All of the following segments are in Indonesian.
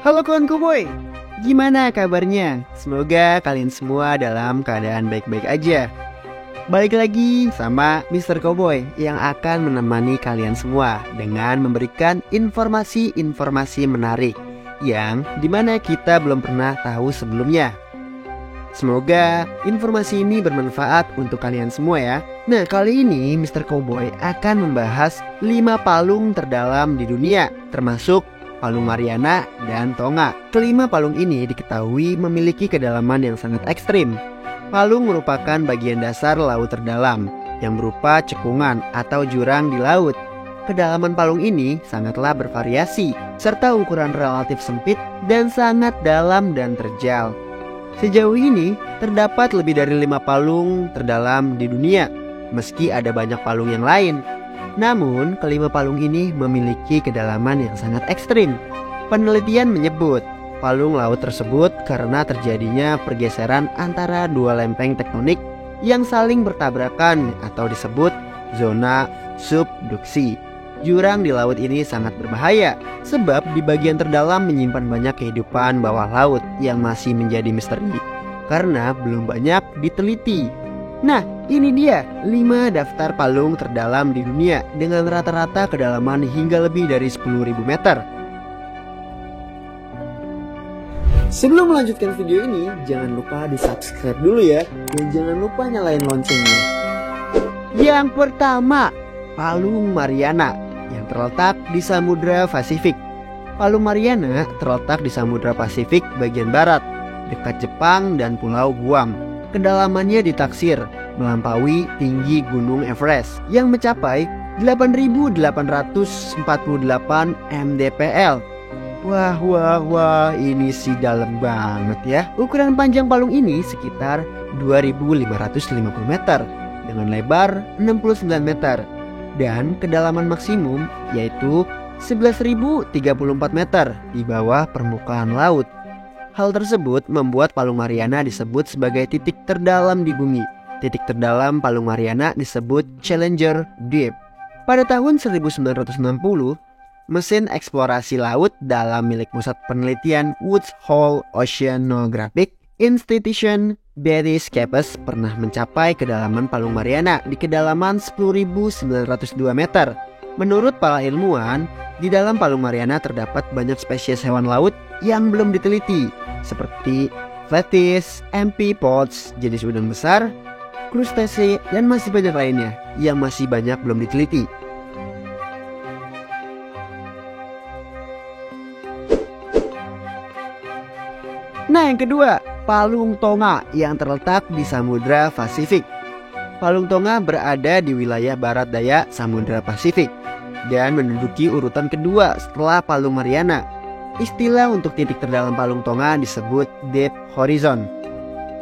Halo kawan Koboy, gimana kabarnya? Semoga kalian semua dalam keadaan baik-baik aja. Balik lagi sama Mr. Koboy yang akan menemani kalian semua dengan memberikan informasi-informasi menarik yang dimana kita belum pernah tahu sebelumnya. Semoga informasi ini bermanfaat untuk kalian semua ya. Nah, kali ini Mr. Koboy akan membahas 5 palung terdalam di dunia, termasuk Palung Mariana dan Tonga. Kelima palung ini diketahui memiliki kedalaman yang sangat ekstrim. Palung merupakan bagian dasar laut terdalam yang berupa cekungan atau jurang di laut. Kedalaman palung ini sangatlah bervariasi serta ukuran relatif sempit dan sangat dalam dan terjal. Sejauh ini terdapat lebih dari 5 palung terdalam di dunia, meski ada banyak palung yang lain. Namun, kelima palung ini memiliki kedalaman yang sangat ekstrim. Penelitian menyebut palung laut tersebut karena terjadinya pergeseran antara dua lempeng tektonik yang saling bertabrakan atau disebut zona subduksi. Jurang di laut ini sangat berbahaya sebab di bagian terdalam menyimpan banyak kehidupan bawah laut yang masih menjadi misteri karena belum banyak diteliti. Nah, ini dia 5 daftar palung terdalam di dunia dengan rata-rata kedalaman hingga lebih dari 10.000 meter. Sebelum melanjutkan video ini, jangan lupa di subscribe dulu ya, dan jangan lupa nyalain loncengnya. Yang pertama, Palung Mariana yang terletak di Samudra Pasifik. Palung Mariana terletak di Samudra Pasifik bagian barat, dekat Jepang dan Pulau Guam. Kedalamannya ditaksir melampaui tinggi Gunung Everest yang mencapai 8.848 mdpl. Wah, ini sih dalam banget ya. Ukuran panjang palung ini sekitar 2.550 meter dengan lebar 69 meter dan kedalaman maksimum yaitu 11.034 meter di bawah permukaan laut. Hal tersebut membuat Palung Mariana disebut sebagai titik terdalam di bumi. Titik terdalam Palung Mariana disebut Challenger Deep. Pada tahun 1960, mesin eksplorasi laut dalam milik Pusat Penelitian Woods Hole Oceanographic Institution Bathyscapes pernah mencapai kedalaman Palung Mariana di kedalaman 10.902 meter. Menurut para ilmuwan, di dalam Palung Mariana terdapat banyak spesies hewan laut yang belum diteliti, seperti flatfish, amphipods, jenis udang besar, krustase, dan masih banyak lainnya yang masih banyak belum diteliti. Nah, yang kedua, Palung Tonga yang terletak di Samudra Pasifik. Palung Tonga berada di wilayah barat daya Samudra Pasifik dan menduduki urutan kedua setelah Palung Mariana. Istilah untuk titik terdalam Palung Tonga disebut Deep Horizon.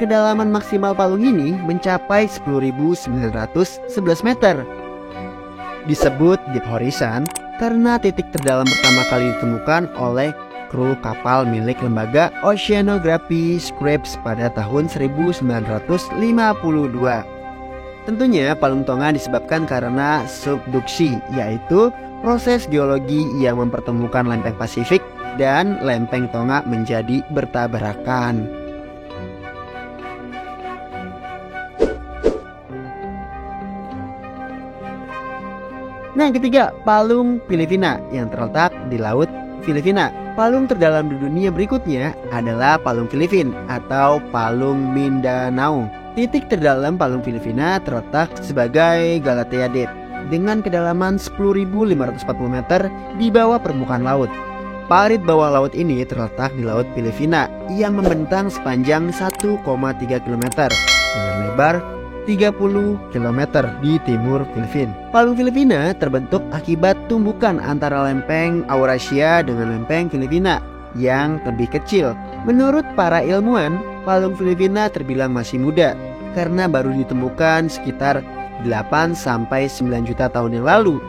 Kedalaman maksimal palung ini mencapai 10.911 meter. Disebut Deep Horizon karena titik terdalam pertama kali ditemukan oleh kru kapal milik lembaga Oceanography Scripps pada tahun 1952. Tentunya Palung Tonga disebabkan karena subduksi, yaitu proses geologi yang mempertemukan lempeng Pasifik dan lempeng Tonga menjadi bertabrakan. Nah, yang ketiga, Palung Filipina yang terletak di Laut Filipina. Palung terdalam di dunia berikutnya adalah Palung Filipin atau Palung Mindanao. Titik terdalam Palung Filipina terletak sebagai Galatea Deep dengan kedalaman 10.540 meter di bawah permukaan laut. Parit bawah laut ini terletak di Laut Filipina yang membentang sepanjang 1,3 km dengan lebar 30 km di timur Filipina. Palung Filipina terbentuk akibat tumbukan antara lempeng Eurasia dengan lempeng Filipina yang lebih kecil. Menurut para ilmuwan, Palung Filipina terbilang masih muda karena baru ditemukan sekitar 8-9 juta tahun yang lalu.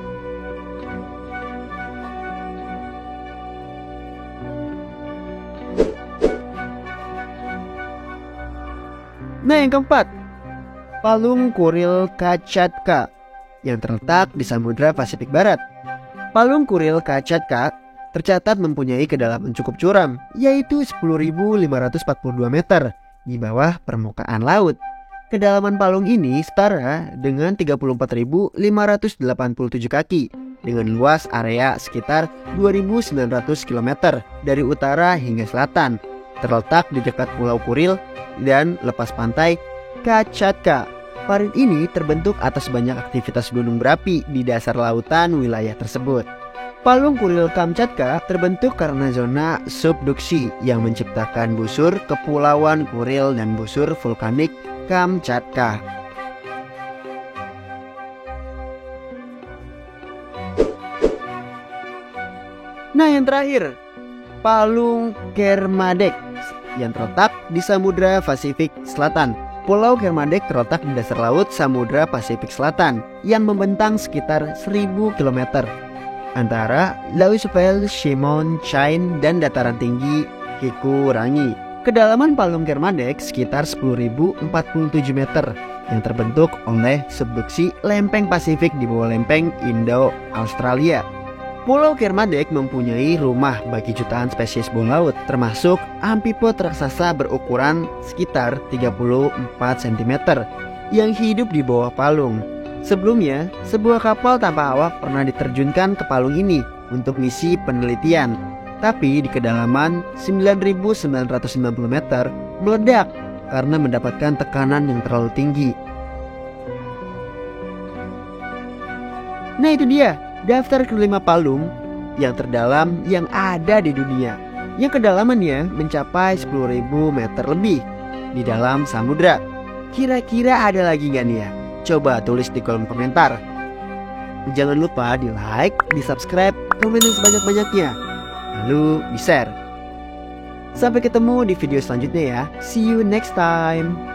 Nah, yang keempat, Palung Kuril Kamchatka yang terletak di Samudra Pasifik Barat. Palung Kuril Kamchatka tercatat mempunyai kedalaman cukup curam, yaitu 10.542 meter di bawah permukaan laut. Kedalaman palung ini setara dengan 34.587 kaki dengan luas area sekitar 2.900 km dari utara hingga selatan, terletak di dekat Pulau Kuril dan lepas pantai Kamchatka. Parit ini terbentuk atas banyak aktivitas gunung berapi di dasar lautan wilayah tersebut. Palung Kuril Kamchatka terbentuk karena zona subduksi yang menciptakan busur kepulauan Kuril dan busur vulkanik Kamchatka. Nah, yang terakhir, Palung Kermadec yang terletak di Samudra Pasifik Selatan. Pulau Kermadec terletak di dasar laut Samudra Pasifik Selatan yang membentang sekitar 1000 km antara Lausupel, Shimon, Chain, dan dataran tinggi Kikurangi. Kedalaman Palung Kermadec sekitar 10.047 meter yang terbentuk oleh subduksi lempeng Pasifik di bawah lempeng Indo-Australia. Pulau Kermadec mempunyai rumah bagi jutaan spesies bawah laut, termasuk amphipod raksasa berukuran sekitar 34 cm yang hidup di bawah palung. Sebelumnya, sebuah kapal tanpa awak pernah diterjunkan ke palung ini untuk misi penelitian. Tapi di kedalaman 9.990 meter meledak karena mendapatkan tekanan yang terlalu tinggi. Nah, itu dia daftar kelima palung yang terdalam yang ada di dunia, yang kedalamannya mencapai 10.000 meter lebih di dalam samudra. Kira-kira ada lagi gak nih ya? Coba tulis di kolom komentar. Jangan lupa di like, di subscribe, komen sebanyak-banyaknya, lalu di share. Sampai ketemu di video selanjutnya ya. See you next time.